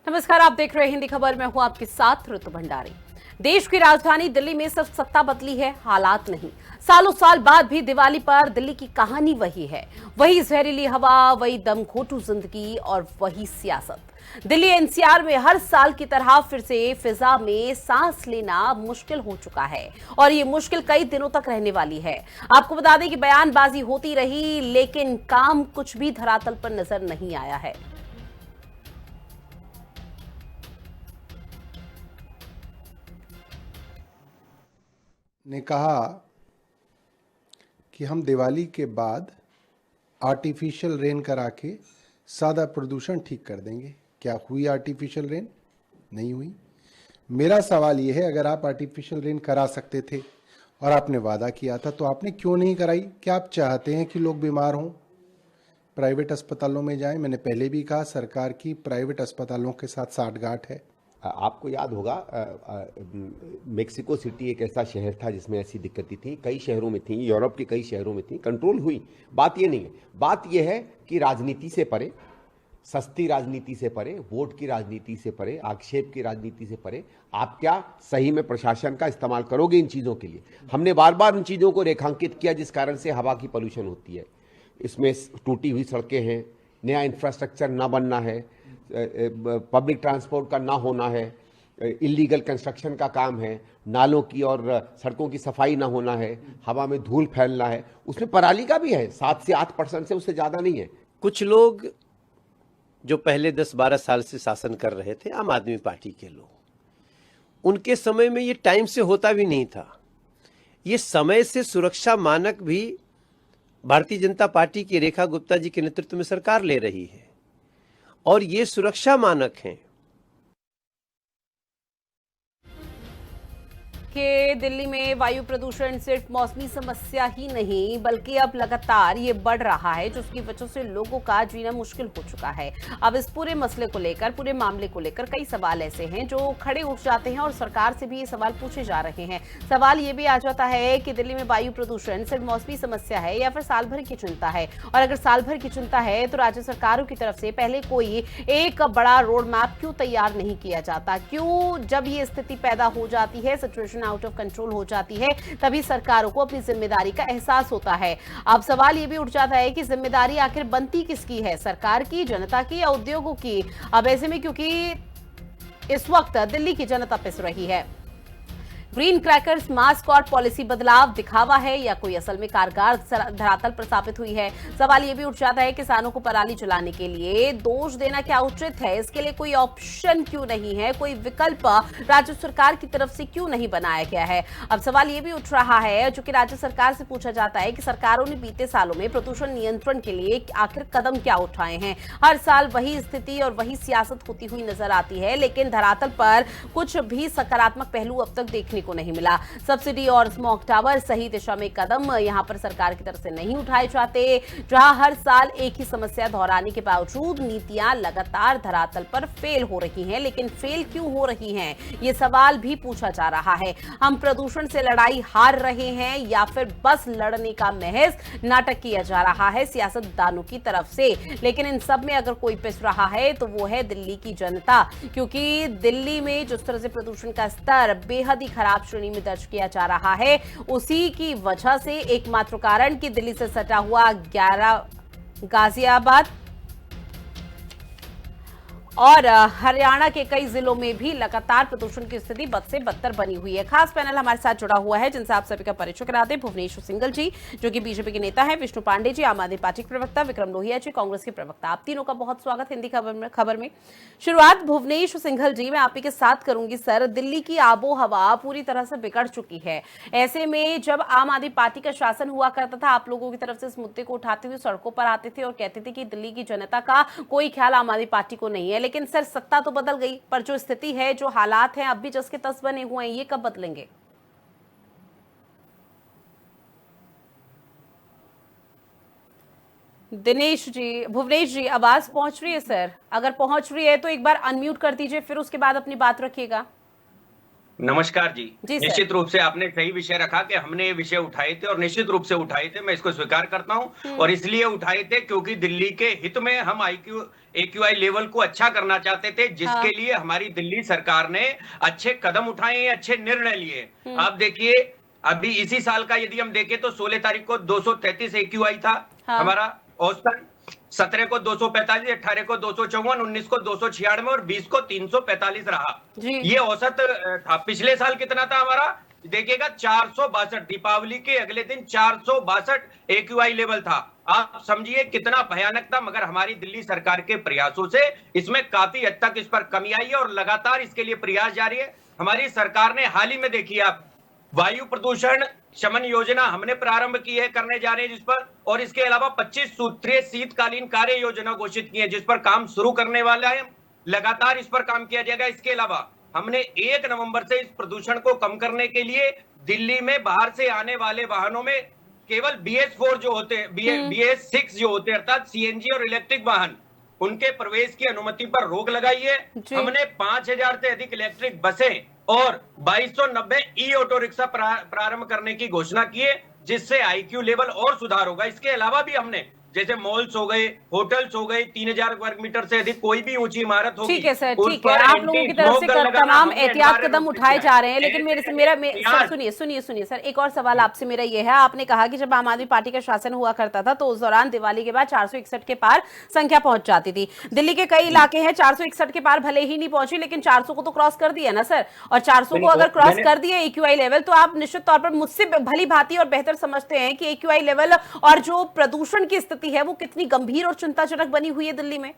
नमस्कार, आप देख रहे हैं हिंदी खबर। मैं हूं आपके साथ ऋतु भंडारी। देश की राजधानी दिल्ली में सिर्फ सत्ता बदली है, हालात नहीं। सालों साल बाद भी दिवाली पर दिल्ली की कहानी वही है। वही जहरीली हवा, वही दमघोंटू जिंदगी और वही सियासत। दिल्ली एनसीआर में हर साल की तरह फिर से फिजा में सांस लेना मुश्किल हो चुका है और ये मुश्किल कई दिनों तक रहने वाली है। आपको बता दें कि बयानबाजी होती रही, लेकिन काम कुछ भी धरातल पर नजर नहीं आया है। ने कहा कि हम दिवाली के बाद आर्टिफिशियल रेन करा के सादा प्रदूषण ठीक कर देंगे। क्या हुई आर्टिफिशियल रेन? नहीं हुई। मेरा सवाल यह है, अगर आप आर्टिफिशियल रेन करा सकते थे और आपने वादा किया था तो आपने क्यों नहीं कराई? क्या आप चाहते हैं कि लोग बीमार हों, प्राइवेट अस्पतालों में जाएं? मैंने पहले भी कहा, सरकार की प्राइवेट अस्पतालों के साथ साठगांठ है। आपको याद होगा मेक्सिको सिटी एक ऐसा शहर था जिसमें ऐसी दिक्कतें थी, कई शहरों में थी, यूरोप के कई शहरों में थी, कंट्रोल हुई। बात ये नहीं है, बात ये है कि राजनीति से परे, सस्ती राजनीति से परे, वोट की राजनीति से परे, आक्षेप की राजनीति से परे, आप क्या सही में प्रशासन का इस्तेमाल करोगे इन चीज़ों के लिए? हमने बार बार उन चीज़ों को रेखांकित किया जिस कारण से हवा की पॉल्यूशन होती है। इसमें टूटी हुई सड़कें हैं, नया इंफ्रास्ट्रक्चर ना बनना है, पब्लिक ट्रांसपोर्ट का ना होना है, इलीगल कंस्ट्रक्शन का काम है, नालों की और सड़कों की सफाई ना होना है, हवा में धूल फैलना है। उसमें पराली का भी है, 7 से 8% से उससे ज़्यादा नहीं है। कुछ लोग जो पहले 10-12 साल से शासन कर रहे थे, आम आदमी पार्टी के लोग, उनके समय में ये टाइम से होता भी नहीं था। ये समय से सुरक्षा मानक भी भारतीय जनता पार्टी की रेखा गुप्ता जी के नेतृत्व में सरकार ले रही है और ये सुरक्षा मानक हैं कि दिल्ली में वायु प्रदूषण सिर्फ मौसमी समस्या ही नहीं बल्कि अब लगातार ये बढ़ रहा है, जिसकी वजह से लोगों का जीना मुश्किल हो चुका है। अब इस पूरे मसले को लेकर, पूरे मामले को लेकर कई सवाल ऐसे हैं जो खड़े उठ जाते हैं और सरकार से भी ये सवाल पूछे जा रहे हैं। सवाल ये भी आ जाता है कि दिल्ली में वायु प्रदूषण सिर्फ मौसमी समस्या है या फिर साल भर की चिंता है, और अगर साल भर की चिंता है तो राज्य सरकारों की तरफ से पहले कोई एक बड़ा रोड मैप क्यों तैयार नहीं किया जाता? क्यों जब ये स्थिति पैदा हो जाती है, सिचुएशन आउट ऑफ कंट्रोल हो जाती है, तभी सरकारों को अपनी जिम्मेदारी का एहसास होता है। अब सवाल यह भी उठ जाता है कि जिम्मेदारी आखिर बनती किसकी है, सरकार की, जनता की या उद्योगों की? अब ऐसे में क्योंकि इस वक्त दिल्ली की जनता पिस रही है। ग्रीन क्रैकर्स मास्क और पॉलिसी बदलाव दिखावा है या कोई असल में कारगर धरातल पर साबित हुई है? सवाल यह भी उठ जाता है, किसानों को पराली जलाने के लिए दोष देना क्या उचित है? इसके लिए कोई ऑप्शन क्यों नहीं है, कोई विकल्प राज्य सरकार की तरफ से क्यों नहीं बनाया गया है? अब सवाल यह भी उठ रहा है, जो कि राज्य सरकार से पूछा जाता है, कि सरकारों ने बीते सालों में प्रदूषण नियंत्रण के लिए आखिर कदम क्या उठाए हैं? हर साल वही स्थिति और वही सियासत होती हुई नजर आती है, लेकिन धरातल पर कुछ भी सकारात्मक पहलू अब तक देखने को नहीं मिला। सब्सिडी और स्मॉग टावर सही दिशा में कदम यहां पर सरकार की तरफ से नहीं उठाए जाते। जहां हर साल एक ही समस्या दोहराने के बावजूद नीतियां लगातार धरातल पर फेल हो रही हैं, लेकिन फेल क्यों हो रही हैं, यह सवाल भी पूछा जा रहा है। हम प्रदूषण से लड़ाई हार रहे हैं या फिर बस लड़ने का महज नाटक किया जा रहा है सियासतदानों की तरफ से? लेकिन इन सब में अगर कोई पिस रहा है तो वो है दिल्ली की जनता, क्योंकि दिल्ली में जिस तरह से प्रदूषण का स्तर बेहद ही खराब श्रेणी में दर्ज किया जा रहा है, उसी की वजह से एकमात्र कारण कि दिल्ली से सटा हुआ 11 गाजियाबाद और हरियाणा के कई जिलों में भी लगातार प्रदूषण की स्थिति बद से बदतर बनी हुई है। खास पैनल हमारे साथ जुड़ा हुआ है, जिनसे आप सभी का परिचय कराते हैं। भुवनेश्वर सिंघल जी, जो कि बीजेपी के नेता हैं, विष्णु पांडे जी, आम आदमी पार्टी के प्रवक्ता, विक्रम लोहिया जी, कांग्रेस के प्रवक्ता। आप तीनों का बहुत स्वागत हिंदी खबर में। शुरुआत भुवनेश्वर सिंघल जी, मैं आप ही के साथ करूंगी। सर, दिल्ली की आबो हवा पूरी तरह से बिगड़ चुकी है। ऐसे में जब आम आदमी पार्टी का शासन हुआ करता था, आप लोगों की तरफ से इस मुद्दे को उठाते हुए सड़कों पर आते थे और कहते थे कि दिल्ली की जनता का कोई ख्याल आम आदमी पार्टी को नहीं है। लेकिन सर, सत्ता तो बदल गई, पर जो स्थिति है, जो हालात हैं, अब भी जस के तस बने हुए हैं, ये कब बदलेंगे? दिनेश जी, भुवनेश जी, आवाज पहुंच रही है? सर, अगर पहुंच रही है तो एक बार अनम्यूट कर दीजिए, फिर उसके बाद अपनी बात रखिएगा। नमस्कार जी। जी सर। निश्चित रूप से आपने सही विषय रखा कि हमने ये विषय उठाए थे और निश्चित रूप से उठाए थे, मैं इसको स्वीकार करता हूं। और इसलिए उठाए थे क्योंकि दिल्ली के हित में हम AQI लेवल को अच्छा करना चाहते थे, जिसके हाँ। लिए हमारी दिल्ली सरकार ने अच्छे कदम उठाए हैं, अच्छे निर्णय लिए। आप देखिए, अभी इसी साल का यदि हम देखें तो 16 तारीख को 233 AQI था हाँ। हमारा औसतन, 17 को 245, 18 को 254, 19 को 296 और 20 को 345 रहा। जी। ये औसत था। पिछले साल कितना था हमारा, देखिएगा 462, दीपावली के अगले दिन 462 AQI लेवल था। आप समझिए कितना भयानक था, मगर हमारी दिल्ली सरकार के प्रयासों से इसमें काफी हद तक इस पर कमी आई है और लगातार इसके लिए प्रयास जारी है। हमारी सरकार ने हाल ही में, देखिए आप, वायु प्रदूषण शमन योजना हमने प्रारंभ की है, करने जा रहे हैं जिस पर, और इसके अलावा 25 सूत्रीय शीतकालीन कार्य योजना घोषित की है, जिस पर काम शुरू करने वाला है। लगातार इस पर काम किया जाएगा। इसके अलावा हमने 1 नवंबर से इस प्रदूषण को कम करने के लिए दिल्ली में बाहर से आने वाले वाहनों में केवल BS4 जो होते हैं, BS6 जो होते हैं, अर्थात CNG और इलेक्ट्रिक वाहन, उनके प्रवेश की अनुमति पर रोक लगाई है। हमने 5000 से अधिक इलेक्ट्रिक बसें और 2290 ई ऑटो रिक्शा प्रारंभ करने की घोषणा की है, जिससे IQ लेवल और सुधार होगा। इसके अलावा भी हमने, जैसे मॉल्स हो गए, होटल्स हो गए, 3000 वर्ग मीटर से अधिक कोई भी ऊंची इमारत होगी, ठीक है सर, उस ठीक है। पर आप लोगों की तरफ से एंटी-स्मोक गन लगाना तमाम हमने एहतियात अनिवार्य कदम रूप से उठाए किया जा है। रहे हैं, लेकिन मेरे सर सुनिए सर, एक और सवाल आपसे मेरा ये है। आपने कहा कि जब आम आदमी पार्टी का शासन हुआ करता था तो उस दौरान दिवाली के बाद 461 के पार संख्या पहुंच जाती थी। दिल्ली के कई इलाके हैं 461 के पार भले ही नहीं पहुंची, लेकिन 400 को तो क्रॉस कर दिया ना सर। और 400 को अगर क्रॉस कर दिया AQI लेवल, तो आप निश्चित तौर पर मुझसे भली भांति और बेहतर समझते हैं कि AQI लेवल और जो प्रदूषण की स्थिति है वो कितनी गंभीर और चिंताजनक बनी हुई है दिल्ली में।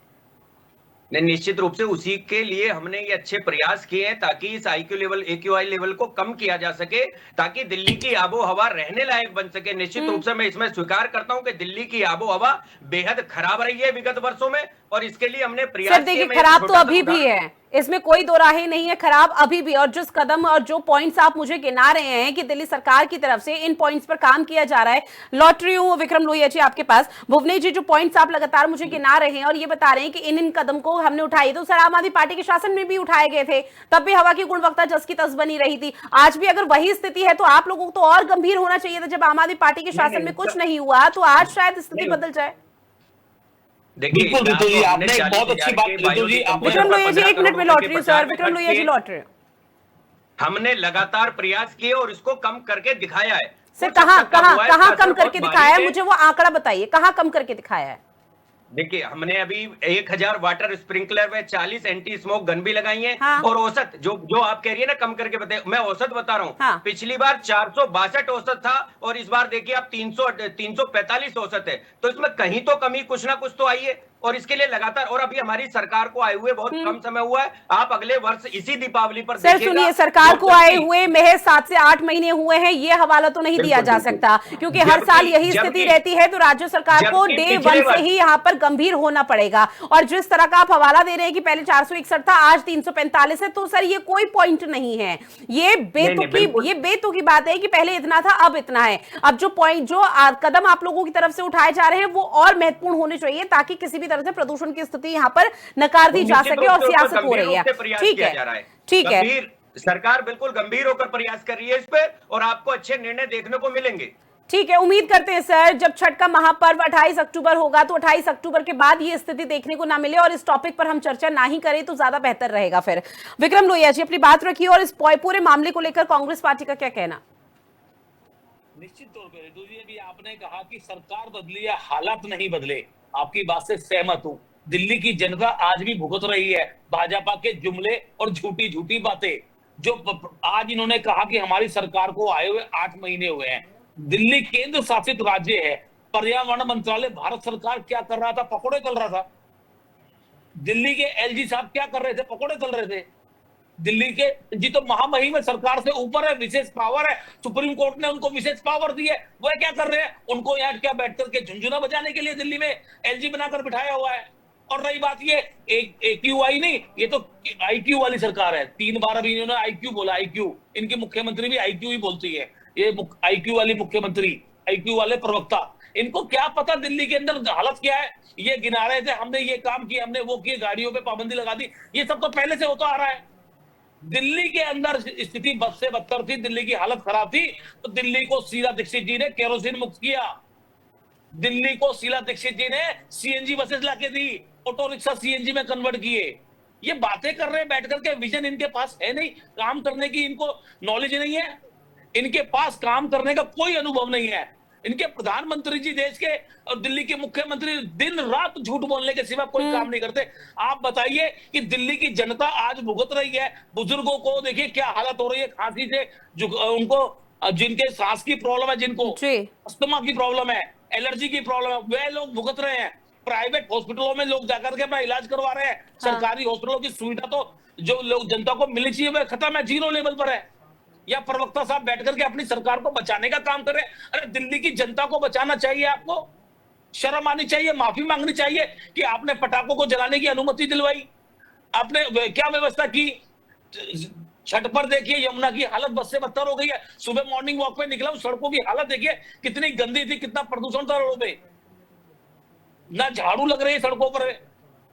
निश्चित रूप से उसी के लिए हमने ये अच्छे प्रयास किए हैं, ताकि इस AQI लेवल को कम किया जा सके, ताकि दिल्ली की आबो हवा रहने लायक बन सके। निश्चित रूप से मैं इसमें स्वीकार करता हूं कि दिल्ली की आबो हवा बेहद खराब रही है विगत वर्षों में, और इसके लिए हमने प्रयास सर देखिए, खराब तो अभी भी है, इसमें कोई दो राहे नहीं है, खराब अभी भी। और जिस कदम और जो पॉइंट्स आप मुझे गिना रहे हैं कि दिल्ली सरकार की तरफ से इन पॉइंट्स पर काम किया जा रहा है, लौट रही हूं विक्रम लोहिया जी आपके पास। भुवनेश जी, जो पॉइंट्स आप लगातार मुझे गिना रहे हैं और ये बता रहे हैं कि इन कदम को हमने उठाई, तो सर आम आदमी पार्टी के शासन में भी उठाए गए थे, तब भी हवा की गुणवत्ता जस की तस बनी रही थी। आज भी अगर वही स्थिति है तो आप लोगों को तो और गंभीर होना चाहिए था। जब आम आदमी पार्टी के शासन में कुछ नहीं हुआ तो आज शायद स्थिति बदल जाए। बिल्कुल ऋतु जी, आपने एक बहुत अच्छी बात, ऋतु जी विक्रम लोहिया जी 1 मिनट में लौट रही हूं सर, विक्रम लोहिया जी लौट रहे। हमने लगातार प्रयास किए और इसको कम करके दिखाया है। सर कहां कम करके दिखाया है, मुझे वो आंकड़ा बताइए, कहां कम करके दिखाया है। देखिए, हमने अभी 1000 वाटर स्प्रिंकलर में 40 एंटी स्मोक गन भी लगाई हैं। हाँ। और औसत जो आप कह रही है ना कम करके बताइए, मैं औसत बता रहा हूँ। हाँ। पिछली बार 462 औसत था और इस बार देखिए आप 345 औसत है, तो इसमें कहीं तो कमी कुछ ना कुछ तो आई है। और इसके लिए लगातार, और अभी हमारी सरकार को आए हुए बहुत कम समय हुआ है। आप अगले वर्ष इसी दीपावली पर सर सुनिए, सरकार को आए हुए महज 7 से 8 महीने हुए हैं, ये हवाला तो नहीं दिया जा सकता, क्योंकि हर साल यही स्थिति रहती है। तो राज्य सरकार को डे 1 से ही यहाँ पर गंभीर होना पड़ेगा। और जिस तरह का आप हवाला दे रहे हैं कि पहले 461 था, आज 345 है, तो सर ये कोई पॉइंट नहीं है। ये बेतुकी बात है कि पहले इतना था अब इतना है। अब जो कदम आप लोगों की तरफ से उठाए जा रहे हैं वो और महत्वपूर्ण होने चाहिए, ताकि किसी भी तरह से प्रदूषण की स्थिति यहां पर नकार दी जा सके और सियासत हो रही है। ठीक है, ठीक है, सरकार बिल्कुल गंभीर होकर प्रयास कर रही है इस पे, और आपको अच्छे निर्णय देखने को मिलेंगे। ठीक है, उम्मीद करते हैं सर जब छठ का महापर्व 28 अक्टूबर होगा तो 28 अक्टूबर के बाद ये स्थिति देखने को ना मिले और इस टॉपिक पर हम चर्चा ना ही करें तो ज्यादा बेहतर रहेगा। फिर विक्रम लोहिया जी अपनी बात रखिए और इस पूरे मामले को लेकर कांग्रेस पार्टी का क्या कहना। निश्चित तौर पर ऋतु जी, अभी आपने कहा कि सरकार बदली है, हालात नहीं बदले, आपकी बात से सहमत हूं। दिल्ली की जनता आज भी भुगत रही है भाजपा के जुमले और झूठी झूठी बातें। जो आज इन्होंने कहा कि हमारी सरकार को आए हुए 8 महीने हुए हैं, दिल्ली केंद्र शासित राज्य है, पर्यावरण मंत्रालय भारत सरकार क्या कर रहा था, पकौड़े चल रहा था। दिल्ली के LG साहब क्या कर रहे थे, पकौड़े चल रहे थे। दिल्ली के जी तो महामहिम है, सरकार से ऊपर है, विशेष पावर है, सुप्रीम कोर्ट ने उनको विशेष पावर दी है, वह क्या कर रहे हैं, उनको यहाँ क्या बैठ करके झुंझुना बजाने के लिए दिल्ली में LG बनाकर बिठाया हुआ है। और रही बात ये AQI नहीं, ये तो IQ वाली सरकार है। 3 बार अभी इन्होंने IQ बोला, IQ, इनकी मुख्यमंत्री भी IQ ही बोलती है, ये IQ वाली मुख्यमंत्री, IQ वाले प्रवक्ता, इनको क्या पता दिल्ली के अंदर हालत क्या है। ये गिना रहे थे हमने ये काम किया, हमने वो किए, गाड़ियों पे पाबंदी लगा दी, ये सब तो पहले से होता आ रहा है। दिल्ली के अंदर स्थिति बद से बदतर थी, दिल्ली की हालत खराब थी, तो दिल्ली को शीला दीक्षित जी ने केरोसिन मुक्त किया। दिल्ली को शीला दीक्षित जी ने सीएनजी बसेस लाके दी, ऑटो रिक्शा सीएनजी में कन्वर्ट किए। ये बातें कर रहे हैं बैठ करके, विजन इनके पास है नहीं, काम करने की इनको नॉलेज नहीं है, इनके पास काम करने का कोई अनुभव नहीं है। इनके प्रधानमंत्री जी देश के और दिल्ली के मुख्यमंत्री दिन रात झूठ बोलने के सिवा कोई काम नहीं करते। आप बताइए कि दिल्ली की जनता आज भुगत रही है, बुजुर्गों को देखिए क्या हालत हो रही है, खांसी से उनको जिनके सांस की प्रॉब्लम है, जिनको अस्थमा की प्रॉब्लम है, एलर्जी की प्रॉब्लम है, वे लोग भुगत रहे हैं। प्राइवेट हॉस्पिटलों में लोग जाकर के अपना इलाज करवा रहे हैं। सरकारी हॉस्पिटलों की सुविधा तो जो लोग जनता को मिलनी चाहिए वह खत्म है, जीरो लेवल पर है। या प्रवक्ता साहब बैठ करके अपनी सरकार को बचाने का काम कर रहे हैं। अरे दिल्ली की जनता को बचाना चाहिए, आपको शर्म आनी चाहिए, माफी मांगनी चाहिए कि आपने पटाखों को जलाने की अनुमति दिलवाई, आपने क्या व्यवस्था की। छठ पर देखिए यमुना की हालत बद से बदतर हो गई है। सुबह मॉर्निंग वॉक पे निकला हूं, सड़कों की हालत देखिए कितनी गंदी थी, कितना प्रदूषण था रोड पे, ना झाड़ू लग रही है सड़कों पर।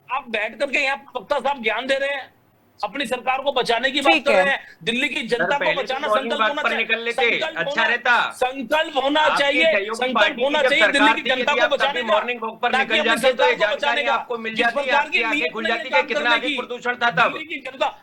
आप बैठ करके यहाँ प्रवक्ता साहब ज्ञान दे रहे हैं, अपनी सरकार को बचाने की बात कर रहे हैं, दिल्ली की जनता को बचाना संकल्प होना चाहिए, अच्छा रहता, संकल्प होना चाहिए, संकल्प होना चाहिए दिल्ली की जनता को बचाने का। मॉर्निंग वॉक पर निकल जाते तो ये जानकारी आपको मिल जाती है, आपकी आंखें खुल जाती है कितना अधिक प्रदूषण था तब। दिल्ली की जनता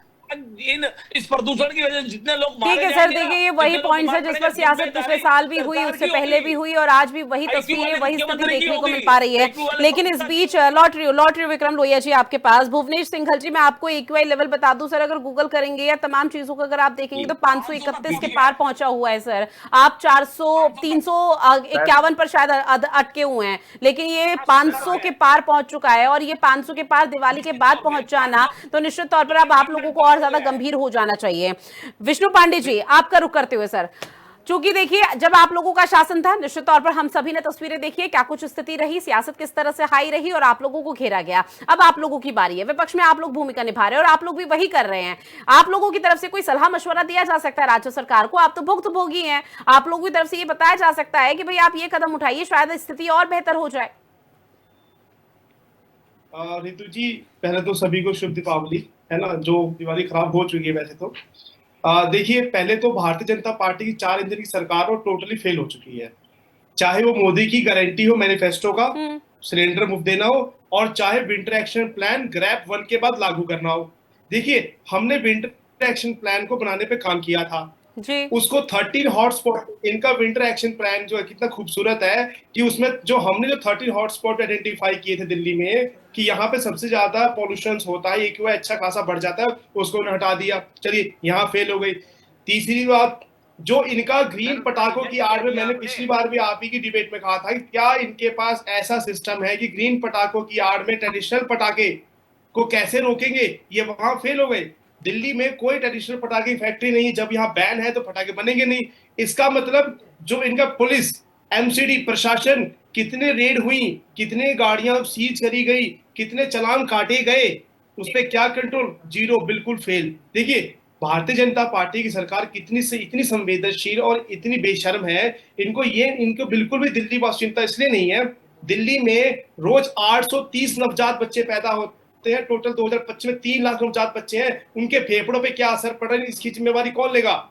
इस प्रदूषण की वजह से जितने लोग ठीक है सर, देखिए ये वही पॉइंट्स है जिस पर सियासत पिछले साल भी हुई, उससे पहले भी हुई और आज भी वही तस्वीरें, वही स्थिति देखने को मिल पा रही है। लेकिन इस बीच लौट रही हूँ विक्रम लोहिया जी आपके पास। भुवनेश सिंघल जी, मैं आपको एक्यूआई लेवल बता दूं सर, अगर गूगल करेंगे या तमाम चीजों को अगर आप देखेंगे तो 531 के पार पहुंचा हुआ है सर। आप 351 पर शायद अटके हुए हैं, लेकिन ये 500 के पार पहुंच चुका है और ये 500 के पार दिवाली के बाद पहुंच जाना तो निश्चित तौर पर अब आप लोगों को और ज्यादा गंभीर हो जाना चाहिए। विष्णु पांडे जी, आपका रुख करते हुए सर, चूंकि देखिए जब आप लोगों का शासन था निश्चित तौर पर हम सभी ने तस्वीरें देखी है, क्या कुछ स्थिति रही, सियासत किस तरह से हाई रही और आप लोगों को घेरा गया। अब आप लोगों की बारी है, विपक्ष में आप लोग भूमिका निभा रहे हैं और आप लोग भी वही कर रहे हैं। आप लोगों की तरफ से कोई सलाह मशवरा दिया जा सकता है राज्य सरकार को, आप तो भुक्तभोगी हैं, आप लोगों की तरफ से ये बताया जा सकता है कि भाई आप ये कदम उठाइए, शायद स्थिति और बेहतर हो जाए। रितु जी, पहले तो सभी को शुभ दीपावली, है ना, जो दिवाली खराब हो चुकी है वैसे तो। देखिए, पहले तो भारतीय जनता पार्टी की 4 इंजन की सरकार और टोटली फेल हो चुकी है, चाहे वो मोदी की गारंटी हो मैनिफेस्टो का सिलेंडर मुफ्त देना हो और चाहे विंटर एक्शन प्लान ग्रैप 1 के बाद लागू करना हो। देखिए, हमने विंटर एक्शन प्लान को बनाने पे काम किया था जी। उसको 13 हॉटस्पॉट, इनका विंटर एक्शन प्लान जो है कितना खूबसूरत है कि उसमें जो हमने जो 13 हॉटस्पॉट आइडेंटिफाई किए थे दिल्ली में कि यहाँ पे सबसे ज्यादा पॉल्यूशन होता है, एक्यूआई अच्छा खासा बढ़ जाता है, उसको हटा दिया, चलिए यहाँ फेल हो गई। तीसरी बात, जो इनका ग्रीन पटाखों की आड़ में, मैंने पिछली बार भी आप ही की डिबेट में कहा था कि क्या इनके पास ऐसा सिस्टम है कि ग्रीन पटाखों की आड़ में ट्रेडिशनल पटाखे को कैसे रोकेंगे, ये वहां फेल हो गए। दिल्ली में कोई ट्रेडिशनल पटाखे की फैक्ट्री नहीं है, जब यहाँ बैन है तो पटाखे बनेंगे नहीं। इसका मतलब जो इनका पुलिस, एमसीडी, प्रशासन, कितने रेड हुई, कितने गाड़ियां सीज करी गई, कितने चालान काटे गए, उस पर क्या कंट्रोल, जीरो, बिल्कुल फेल। देखिए, भारतीय जनता पार्टी की सरकार इतनी संवेदनशील और इतनी बेशर्म है, इनको बिल्कुल भी दिल्ली वासी चिंता इसलिए नहीं है। दिल्ली में रोज 830 नवजात बच्चे पैदा होते हैं, टोटल 2025 में 3 लाख नवजात बच्चे हैं, उनके फेफड़ों पे क्या असर पड़ रहा है, इसकी जिम्मेवारी कौन लेगा।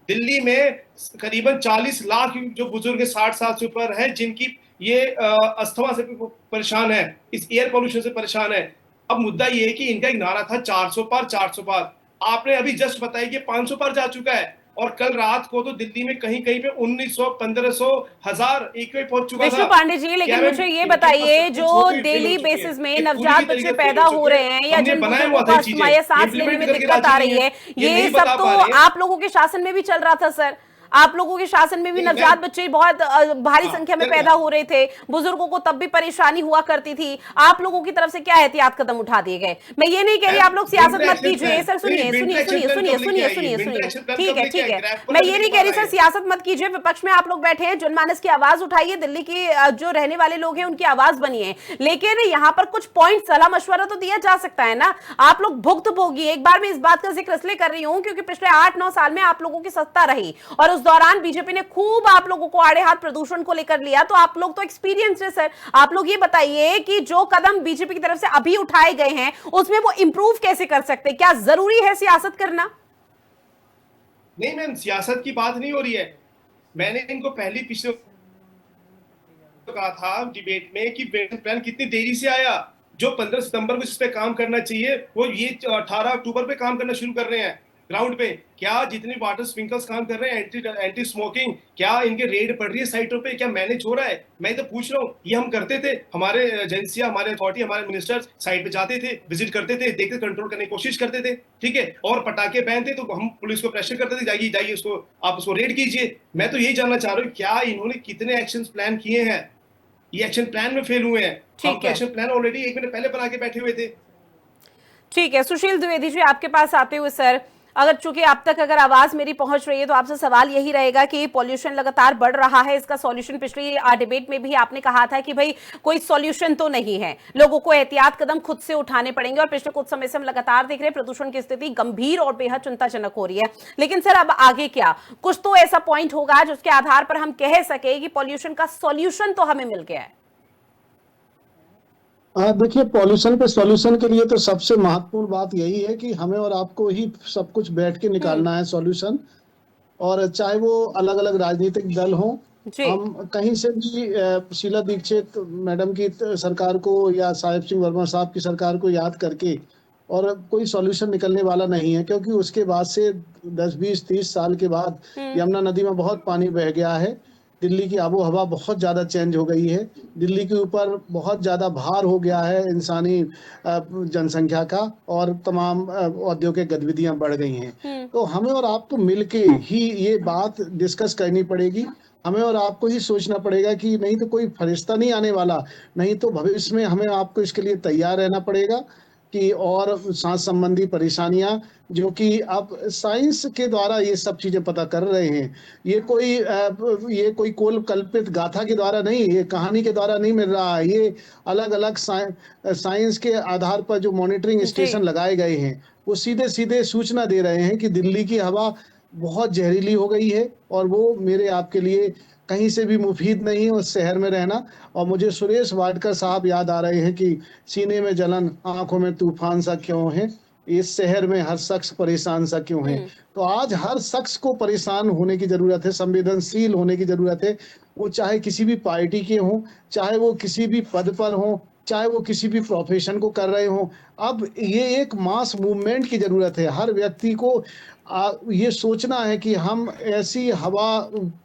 दिल्ली में करीबन 40 लाख जो बुजुर्ग 60 साल से ऊपर है, जिनकी ये अस्थमा से परेशान है, इस एयर पोल्यूशन से परेशान है। अब मुद्दा ये है कि इनका एक नारा था 400 पार 400 पार, आपने अभी जस्ट बताया कि 500 पार जा चुका है और कल रात को तो दिल्ली में कहीं कहीं पे 1900, 1500, 1000 एक्यूआई पहुंच चुका था। विष्णु पांडे जी, लेकिन मुझे ये बताइए, जो डेली बेसिस में नवजात बच्चे पैदा हो रहे हैं या जिन बुजुर्गों को अस्थमा या सांस लेने में दिक्कत आ रही है, ये सब तो आप लोगों के शासन में भी चल रहा था सर। आप लोगों के शासन में भी नवजात बच्चे बहुत भारी संख्या में पैदा हो रहे थे, बुजुर्गों को तब भी परेशानी हुआ करती थी। आप लोगों की तरफ से क्या एहतियात कदम उठा दिए गए? मैं ये नहीं कह रही आप लोग सियासत मत कीजिए सर, सुनिए, ठीक है, मैं ये नहीं कह रही सर सियासत मत कीजिए, विपक्ष में आप लोग बैठे हैं, जनमानस की आवाज उठाइए, दिल्ली की जो रहने वाले लोग हैं उनकी आवाज बनिए, लेकिन यहाँ पर कुछ पॉइंट सलाह मशवरा तो दिया जा सकता है ना। आप लोग भुक्तभोगी, एक बार मैं इस बात का जिक्र इसलिए कर रही हूँ क्योंकि पिछले 8-9 साल में आप लोगों की सत्ता रही और उस दौरान बीजेपी ने खूब आप लोगों को आड़े हाथ प्रदूषण को लेकर लिया, तो आप लोग तो एक्सपीरियंस है सर। आप लोग ये बताइए कि जो कदम बीजेपी की तरफ से अभी उठाए गए हैं उसमें वो इंप्रूव कैसे कर सकते हैं? क्या जरूरी है सियासत करना? नहीं मैम, सियासत की बात नहीं हो रही है। मैंने इनको पहले पिछले कहा था डिबेट में कि वेतन प्लान कितनी देरी से आया। जो 15 सितंबर को इस पे काम करना चाहिए वो ये 18 अक्टूबर पे काम करना शुरू कर रहे हैं ग्राउंड पे। क्या जितने वाटर स्प्रिंकलर्स काम कर रहे हैं, एंटी स्मोकिंग, क्या इनके रेड पड़ रही है साइटों पे? क्या मैनेज हो रहा है? मैं तो पूछ रहा हूँ। ये हम करते थे, हमारे एजेंसियां, हमारे अथॉरिटी, हमारे मिनिस्टर साइट पे जाते थे, विजिट करते थे, देखते, कंट्रोल करने की कोशिश करते थे, ठीक है। और पटाखे पहनते तो हम पुलिस को प्रेशर करते थे, जाइए जाइए उसको, आप उसको रेड कीजिए। मैं तो यही जानना चाह रहा हूँ, क्या इन्होंने कितने एक्शन प्लान किए हैं? ये एक्शन प्लान में फेल हुए हैं। हम ठीक तो है, एक्शन प्लान ऑलरेडी 1 महीने पहले बना के बैठे हुए थे। ठीक है। सुशील द्विवेदी जी, आपके पास आते हुए सर, अगर चूंकि आप तक अगर आवाज मेरी पहुंच रही है तो आपसे सवाल यही रहेगा कि पॉल्यूशन लगातार बढ़ रहा है, इसका सॉल्यूशन पिछली डिबेट में भी आपने कहा था कि भाई कोई सॉल्यूशन तो नहीं है, लोगों को एहतियात कदम खुद से उठाने पड़ेंगे, और पिछले कुछ समय से हम लगातार देख रहे हैं प्रदूषण की स्थिति गंभीर और बेहद चिंताजनक हो रही है। लेकिन सर अब आगे क्या? कुछ तो ऐसा पॉइंट होगा जिसके आधार पर हम कह सके कि पॉल्यूशन का सॉल्यूशन तो हमें मिल गया है। देखिए, पॉल्यूशन पे सॉल्यूशन के लिए तो सबसे महत्वपूर्ण बात यही है कि हमें और आपको ही सब कुछ बैठ के निकालना है सॉल्यूशन। और चाहे वो अलग अलग राजनीतिक दल हों, जी, हम कहीं से भी शीला दीक्षित मैडम की सरकार को या साहिब सिंह वर्मा साहब की सरकार को याद करके और कोई सॉल्यूशन निकलने वाला नहीं है, क्योंकि उसके बाद से 10 20 30 साल के बाद यमुना नदी में बहुत पानी बह गया है। दिल्ली की आबो हवा बहुत ज़्यादा चेंज हो गई है। दिल्ली के ऊपर बहुत ज़्यादा भार हो गया है इंसानी जनसंख्या का, और तमाम औद्योगिक गतिविधियां बढ़ गई हैं। तो हमें और आपको मिलके ही ये बात डिस्कस करनी पड़ेगी। हमें और आपको ही सोचना पड़ेगा कि नहीं तो कोई फरिश्ता नहीं आने वाला, नहीं तो भविष्य में हमें आपको इसके लिए तैयार रहना पड़ेगा कि और सांस संबंधी परेशानियां, जो कि अब साइंस के द्वारा ये सब चीजें पता कर रहे हैं। ये कोई कल्पित गाथा के द्वारा नहीं, ये कहानी के द्वारा नहीं मिल रहा है। ये अलग अलग साइंस के आधार पर जो मॉनिटरिंग जी, स्टेशन लगाए गए हैं वो सीधे सीधे सूचना दे रहे हैं कि दिल्ली की हवा बहुत जहरीली हो गई है, और वो मेरे आपके लिए कहीं से भी मुफीद नहीं उस शहर में रहना। और मुझे सुरेश वाडकर साहब याद आ रहे हैं कि सीने में जलन, आंखों में तूफान सा क्यों है, इस शहर में हर शख्स परेशान सा क्यों है। तो आज हर शख्स को परेशान होने की जरूरत है, संवेदनशील होने की जरूरत है। वो चाहे किसी भी पार्टी के हों, चाहे वो किसी भी पद पर हों, चाहे वो किसी भी प्रोफेशन को कर रहे हों। अब ये एक मास मूवमेंट की जरूरत है। हर व्यक्ति को ये सोचना है कि हम ऐसी हवा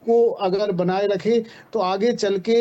को अगर बनाए रखें तो आगे चल के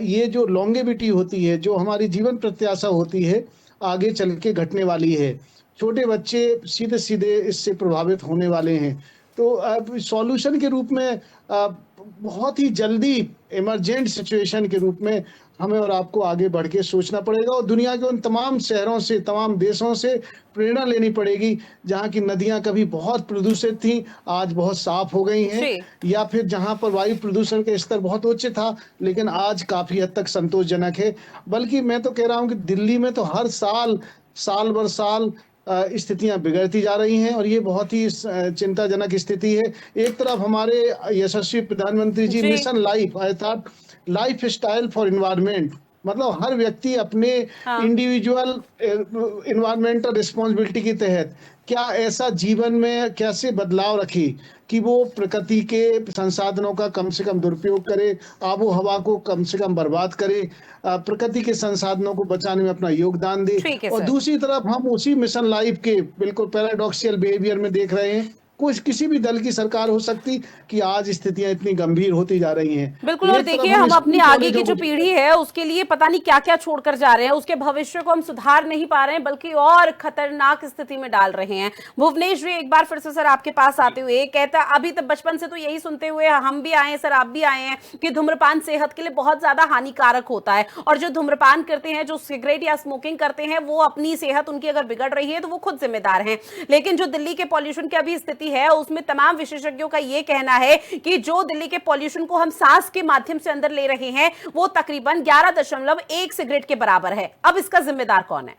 ये जो लॉन्गेविटी होती है, जो हमारी जीवन प्रत्याशा होती है, आगे चल के घटने वाली है। छोटे बच्चे सीधे सीधे इससे प्रभावित होने वाले हैं। तो सॉल्यूशन के रूप में बहुत ही जल्दी इमरजेंट सिचुएशन के रूप में हमें और आपको आगे बढ़ के सोचना पड़ेगा, और दुनिया के उन तमाम शहरों से, तमाम देशों से प्रेरणा लेनी पड़ेगी जहां की नदियां कभी बहुत प्रदूषित थी, आज बहुत साफ हो गई हैं, जी। या फिर जहां पर वायु प्रदूषण का स्तर बहुत उच्च था लेकिन आज काफी हद तक संतोषजनक है। बल्कि मैं तो कह रहा हूं कि दिल्ली में तो हर साल, साल भर साल स्थितियां बिगड़ती जा रही हैं, और ये बहुत ही चिंताजनक स्थिति है। एक तरफ हमारे यशस्वी प्रधानमंत्री जी जी, मिशन लाइफ, अर्थात लाइफ स्टाइल फॉर इन्वायरमेंट, मतलब हर व्यक्ति अपने हाँ, इंडिविजुअल इन्वायरमेंटल रिस्पॉन्सिबिलिटी के तहत क्या ऐसा जीवन में कैसे बदलाव रखे कि वो प्रकृति के संसाधनों का कम से कम दुरुपयोग करे, आबो हवा को कम से कम बर्बाद करे, प्रकृति के संसाधनों को बचाने में अपना योगदान दे। ठीक है और सर। दूसरी तरफ हम उसी मिशन लाइफ के बिल्कुल पैराडॉक्सियल बिहेवियर में देख रहे हैं, कुछ किसी भी दल की सरकार हो सकती कि आज स्थितियां इतनी गंभीर होती जा रही हैं। बिल्कुल, और एक तरफ देखिए हम हम अपनी स्कूल आगे की कॉलेजों जो को, पीढ़ी है उसके लिए पता नहीं क्या क्या छोड़कर जा रहे हैं, उसके भविष्य को हम सुधार नहीं पा रहे हैं बल्कि और खतरनाक स्थिति में डाल रहे हैं। भुवनेश जी, एक बार फिर से सर आपके पास आते हुए, कहता अभी तक बचपन से तो यही सुनते हुए हम भी आए हैं सर, आप भी आए हैं कि धूम्रपान सेहत के लिए बहुत ज्यादा हानिकारक होता है, और जो धूम्रपान करते हैं, जो सिगरेट या स्मोकिंग करते हैं, वो अपनी सेहत उनकी अगर बिगड़ रही है तो वो खुद जिम्मेदार हैं। लेकिन जो दिल्ली के पॉल्यूशन की अभी स्थिति है उसमें तमाम विशेषज्ञों का यह कहना है कि जो दिल्ली के पॉल्यूशन को हम सांस के माध्यम से अंदर ले रहे हैं वो तकरीबन 11.1 सिगरेट के बराबर है। अब इसका जिम्मेदार कौन है?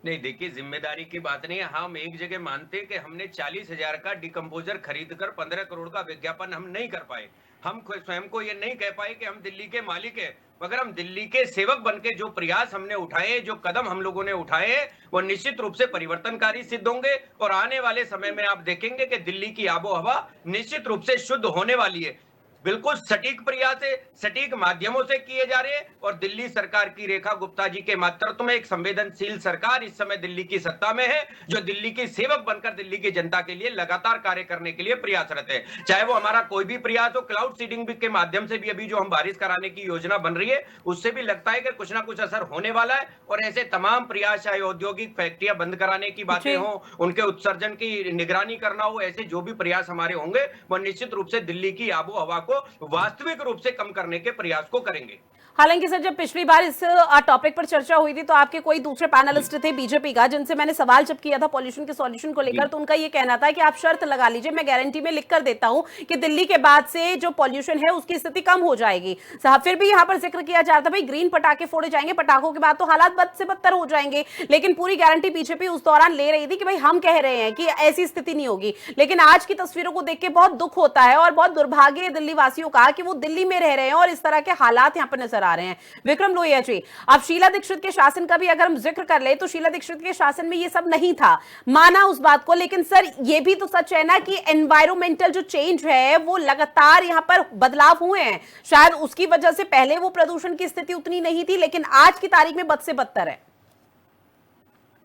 नहीं देखिए, जिम्मेदारी की बात नहीं है। हम एक जगह मानते हैं कि हमने 40,000 का डिकम्पोजर खरीद कर 15 करोड़ का विज्ञापन हम नहीं कर पाए। हम स्वयं को ये नहीं कह पाए कि हम दिल्ली के मालिक है, मगर हम दिल्ली के सेवक बनके जो प्रयास हमने उठाए, जो कदम हम लोगों ने उठाए, वो निश्चित रूप से परिवर्तनकारी सिद्ध होंगे। और आने वाले समय में आप देखेंगे कि दिल्ली की आबो हवा निश्चित रूप से शुद्ध होने वाली है। बिल्कुल सटीक प्रयास है, सटीक माध्यमों से किए जा रहे हैं। और दिल्ली सरकार की रेखा गुप्ता जी के नेतृत्व में एक संवेदनशील सरकार इस समय दिल्ली की सत्ता में है, जो दिल्ली की सेवक बनकर दिल्ली की जनता के लिए लगातार कार्य करने के लिए प्रयासरत है। चाहे वो हमारा कोई भी प्रयास हो, क्लाउड सीडिंग के माध्यम से भी अभी जो हम बारिश कराने की योजना बन रही है, उससे भी लगता है कि कुछ ना कुछ असर होने वाला है। और ऐसे तमाम प्रयास, चाहे औद्योगिक फैक्ट्रियां बंद कराने की बातें हो, उनके उत्सर्जन की निगरानी करना हो, ऐसे जो भी प्रयास हमारे होंगे, वो निश्चित रूप से दिल्ली की आबो हवा को वास्तविक रूप से कम करने के प्रयास को करेंगे। हालांकि सर, जब पिछली बार इस टॉपिक पर चर्चा हुई थी तो आपके कोई दूसरे पैनलिस्ट थे बीजेपी का, जिनसे मैंने सवाल जब किया था पॉल्यूशन के सॉल्यूशन को लेकर, तो उनका ये कहना था कि आप शर्त लगा लीजिए, मैं गारंटी में लिख कर देता हूं कि दिल्ली के बाद से जो पॉल्यूशन है उसकी स्थिति कम हो जाएगी। साहब, फिर भी यहां पर जिक्र किया जा रहा था भाई ग्रीन पटाखे फोड़े जाएंगे, पटाखों के बाद तो हालात बद से बदतर हो जाएंगे, लेकिन पूरी गारंटी बीजेपी उस दौरान ले रही थी कि भाई हम कह रहे हैं कि ऐसी स्थिति नहीं होगी। लेकिन आज की तस्वीरों को देख के बहुत दुख होता है और बहुत दुर्भाग्य है दिल्ली वासियों का कि वो दिल्ली में रह रहे हैं और इस तरह के हालात यहां पर नजर आ रहे हैं। विक्रम लोहिया जी, अब शीला दीक्षित के शासन का भी अगर हम जिक्र कर ले तो शीला दीक्षित के शासन में ये सब नहीं था, माना उस बात को, लेकिन सर ये भी तो सच है ना कि एनवायरमेंटल जो चेंज है वो लगातार यहां पर बदलाव हुए हैं। शायद उसकी वजह से पहले वो प्रदूषण की स्थिति उतनी नहीं थी, लेकिन आज की तारीख में बद से बदतर है।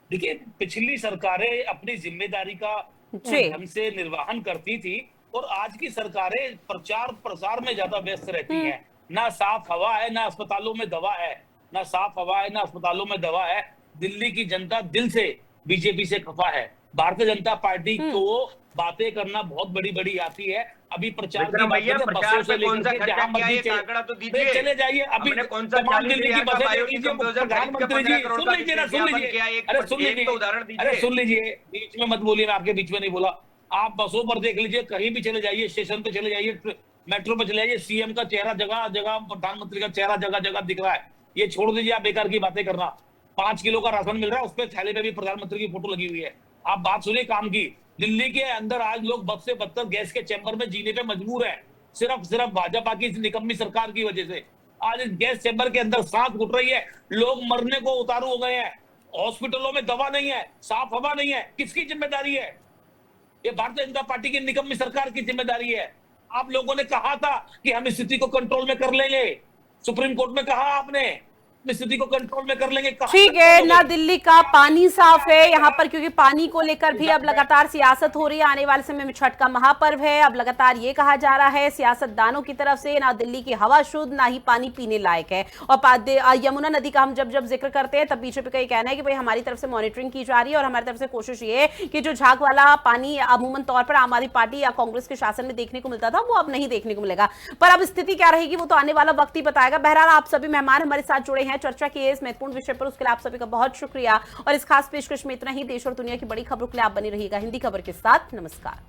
देखिए, पिछली सरकारें अपनी जिम्मेदारी का ढंग से निर्वहन करती थी और आज की सरकारें प्रचार प्रसार में ज्यादा व्यस्त रहती हैं। ना साफ हवा है, ना अस्पतालों में दवा है, ना साफ हवा है, ना अस्पतालों में दवा है। दिल्ली की जनता दिल से बीजेपी से खफा है। भारतीय जनता पार्टी को बातें करना बहुत बड़ी बड़ी आती है। अभी प्रचार की बसों से लेकर जहां मर्जी चले जाइए। अभी तमाम दिल्ली की बसें, प्रधानमंत्री जी सुन लीजिए ना, सुन लीजिए, अरे सुन लीजिए, अरे सुन लीजिए, बीच में मत बोलिए, मैं आपके बीच में नहीं बोला। आप बसों पर देख लीजिए, कहीं भी चले जाइए, स्टेशन पे चले जाइए, मेट्रो पे चले जाइए, सीएम का चेहरा जगह जगह, प्रधानमंत्री का चेहरा जगह जगह दिख रहा है। ये छोड़ दीजिए आप बेकार की बातें करना। 5 किलो का राशन मिल रहा है, उस पर थैले पे भी प्रधानमंत्री की फोटो लगी हुई है। आप बात सुनिए काम की। दिल्ली के अंदर आज लोग बद से बदतर गैस के चैम्बर में जीने पे मजबूर है, सिर्फ भाजपा की निकम्मी सरकार की वजह से। आज इस गैस चैम्बर के अंदर सांस घुट रही है, लोग मरने को उतारू हो गए हैं, हॉस्पिटलों में दवा नहीं है, साफ हवा नहीं है। किसकी जिम्मेदारी है? ये भारतीय जनता पार्टी की निकम्मी सरकार की जिम्मेदारी है। आप लोगों ने कहा था कि हम स्थिति को कंट्रोल में कर लेंगे, सुप्रीम कोर्ट में कहा आपने स्थिति को कंट्रोल में कर लेंगे। ठीक है ना, दिल्ली का पानी साफ है यहाँ पर, क्योंकि पानी को लेकर भी अब लगातार सियासत हो रही है। आने वाले समय में छठ का महापर्व है, अब लगातार ये कहा जा रहा है सियासतदानों की तरफ से ना दिल्ली की हवा शुद्ध, ना ही पानी पीने लायक है। और यमुना नदी का हम जब जिक्र करते हैं तब बीजेपी का ये कहना है कि भाई हमारी तरफ से मॉनिटरिंग की जा रही है और हमारी तरफ से कोशिश ये है कि जो झाग वाला पानी अमूमन तौर पर आम आदमी पार्टी या कांग्रेस के शासन में देखने को मिलता था वो अब नहीं देखने को मिलेगा। पर अब स्थिति क्या रहेगी वो तो आने वाला वक्त ही बताएगा। बहरहाल, आप सभी मेहमान हमारे साथ जुड़े हैं चर्चा की इस महत्वपूर्ण विषय पर, उसके लिए आप सभी का बहुत शुक्रिया। और इस खास पेशकश में इतना ही। देश और दुनिया की बड़ी खबरों के लिए आप बने रहिएगा हिंदी खबर के साथ। नमस्कार।